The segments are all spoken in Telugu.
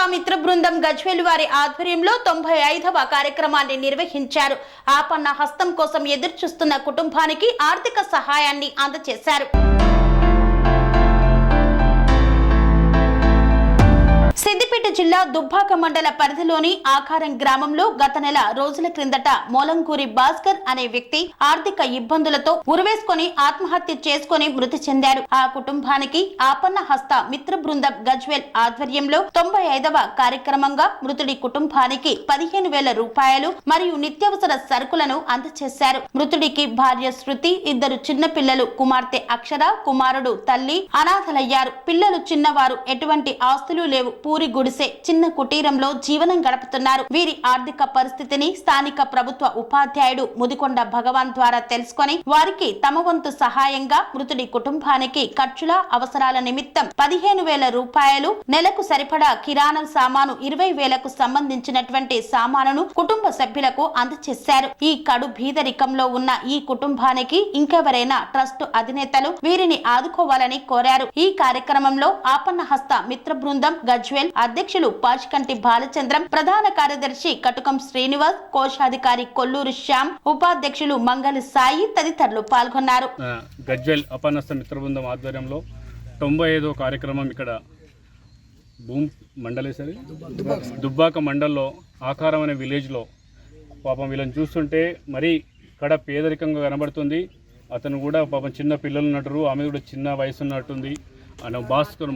హస్త మిత్ర బృందం గజ్వేల్ వారి ఆధ్వర్యంలో 95వ కార్యక్రమాన్ని నిర్వహించారు. ఆపన్న హస్తం కోసం ఎదురుచూస్తున్న కుటుంబానికి ఆర్థిక సహాయాన్ని అందజేశారు. సిద్దిపేట జిల్లా దుబ్బాక మండల పరిధిలోని ఆకారం గ్రామంలో గత నెల రోజుల క్రిందట మొలంగూరి భాస్కర్ అనే వ్యక్తి ఆర్థిక ఇబ్బందులతో ఉరివేసుకుని ఆత్మహత్య చేసుకుని మృతి చెందారు. ఆ కుటుంబానికి ఆపన్న హస్త మిత్ర బృందం గజ్వేల్ ఆధ్వర్యంలో 95వ కార్యక్రమంగా మృతుడి కుటుంబానికి 15,000 రూపాయలు మరియు నిత్యావసర సరుకులను అందజేశారు. మృతుడికి భార్య శృతి, 2 చిన్న పిల్లలు, కుమార్తె అక్షర, కుమారుడు తల్లి అనాథలయ్యారు. పిల్లలు చిన్నవారు, ఎటువంటి ఆస్తులు లేవు. పూరి గుడిసె చిన్న కుటీరంలో జీవనం గడుపుతున్నారు. వీరి ఆర్థిక పరిస్థితిని స్థానిక ప్రభుత్వ ఉపాధ్యాయుడు ముదికొండ భగవాన్ ద్వారా తెలుసుకొని వారికి తమ వంతు సహాయంగా మృతుడి కుటుంబానికి ఖర్చుల అవసరాల నిమిత్తం 15,000 రూపాయలు, నెలకు సరిపడా కిరాణా సామాను 20,000కు సంబంధించినటువంటి సామానును కుటుంబ సభ్యులకు అందజేశారు. ఈ కడు బీదరికంలో ఉన్న ఈ కుటుంబానికి ఇంకెవరైనా ట్రస్ట్ అధినేతలు వీరిని ఆదుకోవాలని కోరారు. ఈ కార్యక్రమంలో ఆపన్న హస్త మిత్ర బృందం గజ్వేల్ అధ్యక్షులు పాచికంటి బాలచంద్రం, ప్రధాన కార్యదర్శి కటుకం శ్రీనివాస్, కోశాధికారి కొల్లూరు శ్యామ్, ఉపాధ్యక్షులు మంగళ సాయి తదితరులు పాల్గొన్నారు. గజ్వేల్ అపన్నస్త మిత్ర బృందం ఆధ్వర్యంలో 95వ కార్యక్రమం ఇక్కడ దుబ్బాక మండల్లో ఆకారం అనే విలేజ్లో పాపం వీళ్ళని చూస్తుంటే మరీ ఇక్కడ పేదరికంగా కనబడుతుంది. అతను కూడా పాపం చిన్న పిల్లలు ఉన్నట్టు, ఆమె కూడా చిన్న వయసు ఉన్నట్టుంది. ఆయన భాస్కర్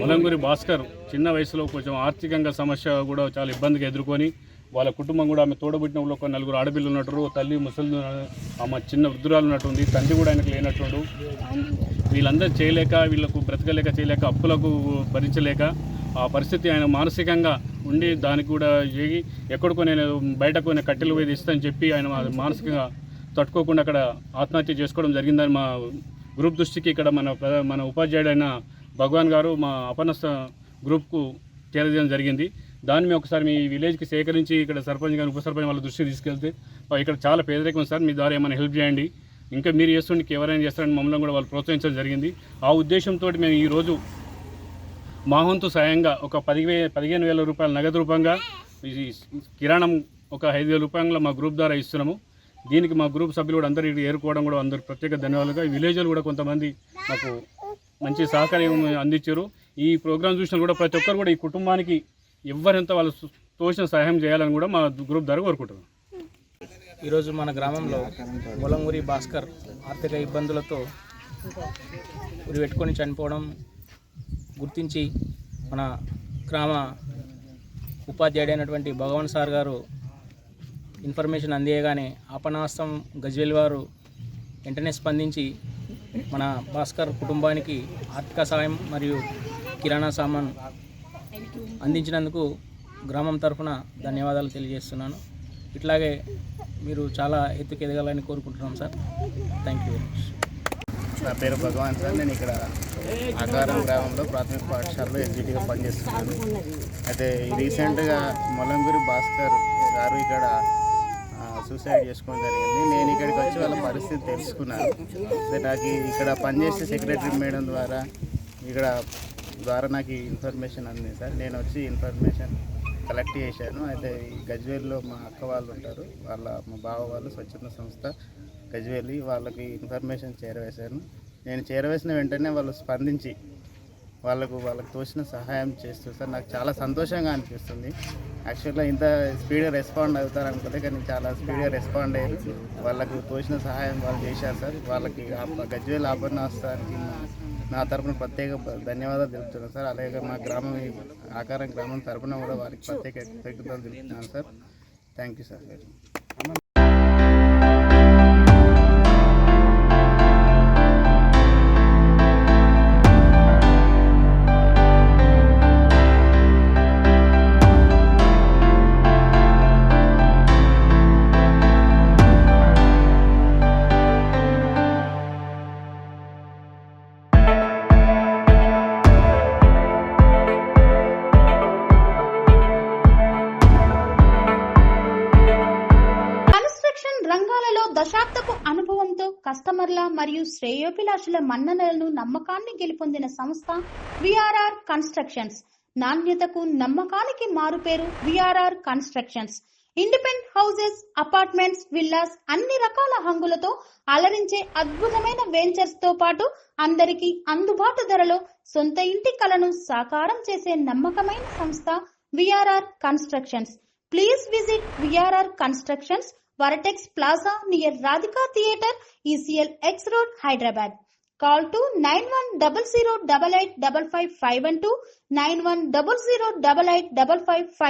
మొలంగూరి భాస్కర్ చిన్న వయసులో కొంచెం ఆర్థికంగా సమస్య కూడా చాలా ఇబ్బందిగా ఎదుర్కొని వాళ్ళ కుటుంబం కూడా ఆమె తోడబుట్టిన ఒక 4 ఆడపిల్లలు ఉన్నట్టు, తల్లి ముసలి ఆమె చిన్న వృద్ధురాలు ఉన్నట్టుంది, తండ్రి కూడా ఆయనకు లేనట్టు. వీళ్ళందరూ చేయలేక, వీళ్ళకు చేయలేక, అప్పులకు భరించలేక ఆ పరిస్థితి ఆయన మానసికంగా ఉండి దానికి కూడా ఎక్కడికో నేను బయటకు కట్టెలు పోయి ఇస్తానని చెప్పి ఆయన మానసికంగా తట్టుకోకుండా అక్కడ ఆత్మహత్య చేసుకోవడం జరిగిందని మా గ్రూప్ దృష్టికి ఇక్కడ మన ఉపాధ్యాయుడైన భగవాన్ గారు మా అపన్నస్త గ్రూప్కు చేరజేయడం జరిగింది. దాన్ని మేము ఒకసారి మీ విలేజ్కి సేకరించి ఇక్కడ సర్పంచ్ గారు, ఉప సర్పంచ్ వాళ్ళ దృష్టికి తీసుకెళ్తే ఇక్కడ చాలా పేదరికం సార్, మీ ద్వారా ఏమైనా హెల్ప్ చేయండి, ఇంకా మీరు చేస్తుండే ఎవరైనా చేస్తారని మమ్మల్ని కూడా వాళ్ళు ప్రోత్సహించడం జరిగింది. ఆ ఉద్దేశంతో మేము ఈరోజు మా వంతు సాయంగా ఒక 15,000 రూపాయలు నగదు రూపంగా, కిరాణం ఒక 5,000 రూపాయలు మా గ్రూప్ ద్వారా ఇస్తున్నాము. దీనికి మా గ్రూప్ సభ్యులు కూడా అందరూ ఏరుకోవడం కూడా అందరికి ప్రత్యేక ధన్యవాదాలుగా. ఈ విలేజ్లు కూడా కొంతమంది మాకు మంచి సహకారం అందించారు. ఈ ప్రోగ్రాం చూసినా కూడా ప్రతి ఒక్కరు కూడా ఈ కుటుంబానికి ఎవరెంత వాళ్ళు తోచిన సహాయం చేయాలని కూడా మా గ్రూప్ ద్వారా కోరుకుంటున్నాం. ఈరోజు మన గ్రామంలో మొలంగూరి భాస్కర్ ఆర్థిక ఇబ్బందులతో ఉరి పెట్టుకొని చనిపోవడం గుర్తించి మన గ్రామ ఉపాధ్యాయుడైనటువంటి భగవాన్ సార్ గారు ఇన్ఫర్మేషన్ అందియగానే ఆపన్నహస్తం గజ్వేల్ వారు వెంటనే స్పందించి మన భాస్కర్ కుటుంబానికి ఆర్థిక సహాయం మరియు కిరాణా సామాన్ అందించినందుకు గ్రామం తరఫున ధన్యవాదాలు తెలియజేస్తున్నాను. ఇట్లాగే మీరు చాలా ఎత్తుకు ఎదగాలని కోరుకుంటున్నాం sir. Thank you very much. నా పేరు భగవాన్ సార్. నేను ఇక్కడ ఆకారం గ్రామంలో ప్రాథమిక పాఠశాలలో ఎగ్జిక్యూటివ్గా పనిచేస్తున్నాను. అయితే రీసెంట్గా మొలంగూరి భాస్కర్ గారు ఇక్కడ సూసైడ్ చేసుకోవడం జరిగింది. నేను ఇక్కడికి వచ్చి వాళ్ళ పరిస్థితి తెలుసుకున్నాను. నాకు ఇక్కడ పనిచేసే సెక్రటరీ మేడం ద్వారా నాకు ఇన్ఫర్మేషన్ అందింది సార్. నేను వచ్చి ఇన్ఫర్మేషన్ కలెక్ట్ చేశాను. అయితే ఈ గజ్వేల్లో మా అక్క వాళ్ళు ఉంటారు, మా బావ వాళ్ళు స్వచ్ఛంద సంస్థ గజ్వేలి, వాళ్ళకి ఇన్ఫర్మేషన్ చేరవేశాను. నేను చేరవేసిన వెంటనే వాళ్ళు స్పందించి వాళ్ళకు తోచిన సహాయం చేస్తారు సార్. నాకు చాలా సంతోషంగా అనిపిస్తుంది. యాక్చువల్గా ఇంత స్పీడ్గా రెస్పాండ్ అవుతారు అనుకుంటే, కానీ చాలా స్పీడ్గా రెస్పాండ్ అయ్యారు. వాళ్ళకు తోచిన సహాయం వాళ్ళు చేశారు సార్. వాళ్ళకి గజ్వేల్ ఆపన్నహస్తానికి నా తరపున ప్రత్యేక ధన్యవాదాలు తెలుపుతున్నాను సార్. అలాగే మా గ్రామం ఆకారం గ్రామం తరపున కూడా వారికి ప్రత్యేక కృతజ్ఞతలు తెలుపుతున్నాను సార్. Thank you sir. కస్టమర్ల మరియు శ్రేయోభిలాషుల మన్ననలను నమ్మకాన్ని గెలుపొందిన సంస్థ విఆర్ఆర్ కన్స్ట్రక్షన్స్. నాణ్యతకు నమ్మకానికి మారుపేరు V R R constructions. Independent houses, apartments, villas అన్ని రకాల హంగులతో అలరించే అద్భుతమైన వెంచర్స్ తో పాటు అందరికీ అందుబాటు ధరలో సొంత ఇంటి కలను సాకారం చేసే నమ్మకమైన సంస్థ VRR constructions. Please visit VRR Constructions, Varatex Plaza near Radhika Theatre, ECL X Road, Hyderabad. Call to 9100885551 9100885559.